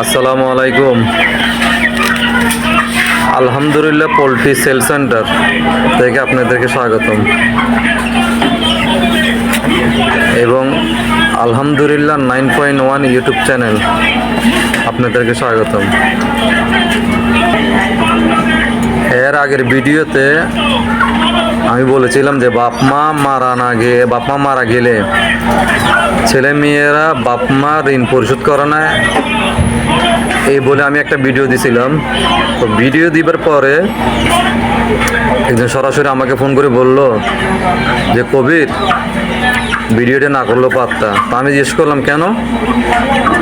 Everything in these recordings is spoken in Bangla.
আসসালামু আলাইকুম। আলহামদুলিল্লাহ পোলট্রি সেল সেন্টার থেকে আপনাদেরকে স্বাগতম এবং আলহামদুলিল্লাহ 9.1 ইউটিউব চ্যানেল আপনাদেরকে স্বাগতম। এর আগের ভিডিওতে আমি বলেছিলাম যে বাপ মা মারা গেলে ছেলে মেয়েরা বাপ মা ঋণ পরিশোধ করে না, এই বলে আমি একটা ভিডিও দিছিলাম। তো ভিডিও দিবার পরে একজন সরাসরি আমাকে ফোন করে বলল যে কবির ভিডিওটা না করলেও পারতা। তো আমি জিজ্ঞেস করলাম কেন,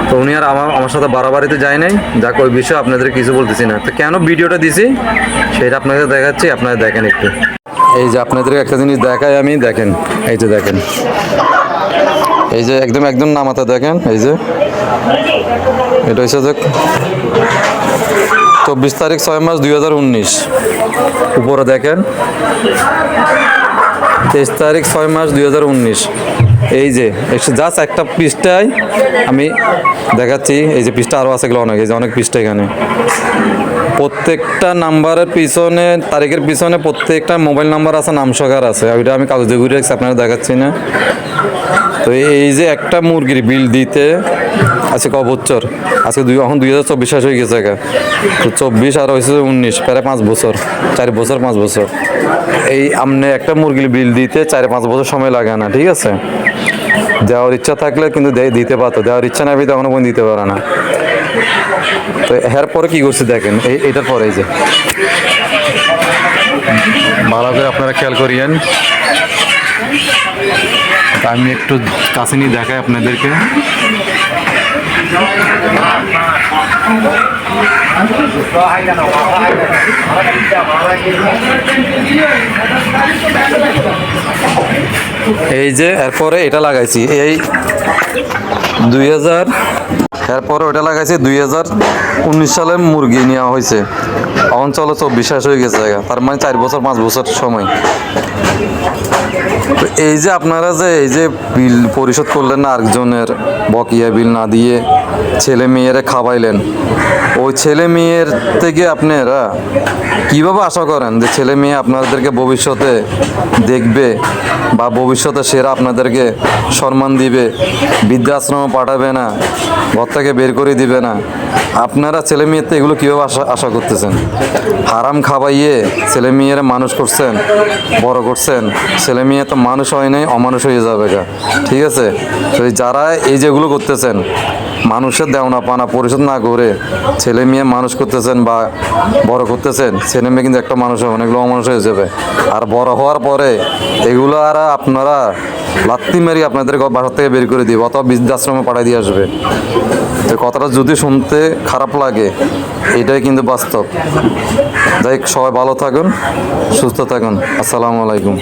তো উনি আর আমার সাথে বাড়াবাড়িতে যায় নাই। যাক, ওই বিষয়ে আপনাদের কিছু বলতেছি না। তো কেন ভিডিওটা দিছি সেটা আপনাদের দেখাচ্ছি, আপনারা দেখেন একটু। এই যে আপনাদের একটা জিনিস দেখাই আমি, দেখেন, এই যে দেখেন, এই যে একদম নামাতে দেখেন, এই যে এটা হচ্ছে যে 24 তারিখ 6 মাস 2019। উপরে দেখেন 23 তারিখ 6 মাস 2019। এই যে জাস্ট একটা পৃষ্ঠায় আমি দেখাচ্ছি। এই যে পৃষ্ঠা আরও আছে, অনেক, এই যে অনেক পৃষ্ঠা এখানে। প্রত্যেকটা নাম্বারের পিছনে, তারিখের পিছনে প্রত্যেকটা মোবাইল নাম্বার আছে, নাম সহকার আছে। ওইটা আমি কাগজে ঘুরে রাখছি, আপনারা দেখাচ্ছি না। তো এই যে একটা মুরগির বিল দিতে আজকে ক বছর, আজকে এখন 2024 শেষ হয়ে গেছে। তো 24 আর হয়েছে 19, প্রায় 5 বছর, 4 বছর 5 বছর। এই আপনি একটা মুরগির বিল দিতে 4-5 বছর সময় লাগে না, ঠিক আছে? দেওয়ার ইচ্ছা থাকলে কিন্তু দিতে পারতো, দেওয়ার ইচ্ছা না পেয়ে তখনও কোনো দিতে পারে না। তো এর পরে কী করছে দেখেন, এইটার পরে এই যে ভালো করে আপনারা খেয়াল করিয়েন। আমি একটু কাছে নিয়ে দেখাই আপনাদেরকে। এই যে এরপরে এটা লাগাইছি, এই 2000, এরপরে ওটা লাগাইছি 2019 সালে মুরগি নেওয়া হয়েছে। এখন চলো 24 শেষ হয়ে গেছে, তার মানে 4 বছর 5 বছর সময়। তো এই যে আপনারা যে এই যে বিল পরিশোধ করলেন না, আরেকজনের বকেয়া বিল না দিয়ে ছেলে মেয়েরা খাওয়াইলেন, ওই ছেলে মেয়ের থেকে আপনারা কীভাবে আশা করেন যে ছেলে মেয়ে আপনাদেরকে ভবিষ্যতে দেখবে বা ভবিষ্যতে সেরা আপনাদেরকে সম্মান দিবে, বৃদ্ধাশ্রমে পাঠাবে না, ঘর থেকে বের করে দিবে না? আপনারা ছেলে মেয়েতে এগুলো কীভাবে আশা করতেছেন? হারাম খাওয়াইয়ে ছেলে মেয়েরা মানুষ করছেন, বড় করছেন। ছেলে মেয়ে তো মানুষ হয় নাই, অমানুষ হয়ে যাবে গা, ঠিক আছে? তো যারা এই যেগুলো করতেছেন, মানুষের দেওনা পানা পরিশোধ না করে ছেলে মেয়ে মানুষ করতেছেন বা বড় করতেছেন, ছেলে মেয়ে কিন্তু একটা মানুষ হবে, অনেকগুলো অমানুষ হয়ে যাবে। আর বড় হওয়ার পরে এগুলো আর আপনারা লাত্তি মেরি আপনাদের বাসা থেকে বের করে দিবে অথবা বৃদ্ধাশ্রমে পাঠিয়ে দিয়ে আসবে। তো কথাটা যদি শুনতে খারাপ লাগে, এটাই কিন্তু বাস্তব। যাই হোক, সবাই ভালো থাকুন, সুস্থ থাকুন। আসসালামু আলাইকুম।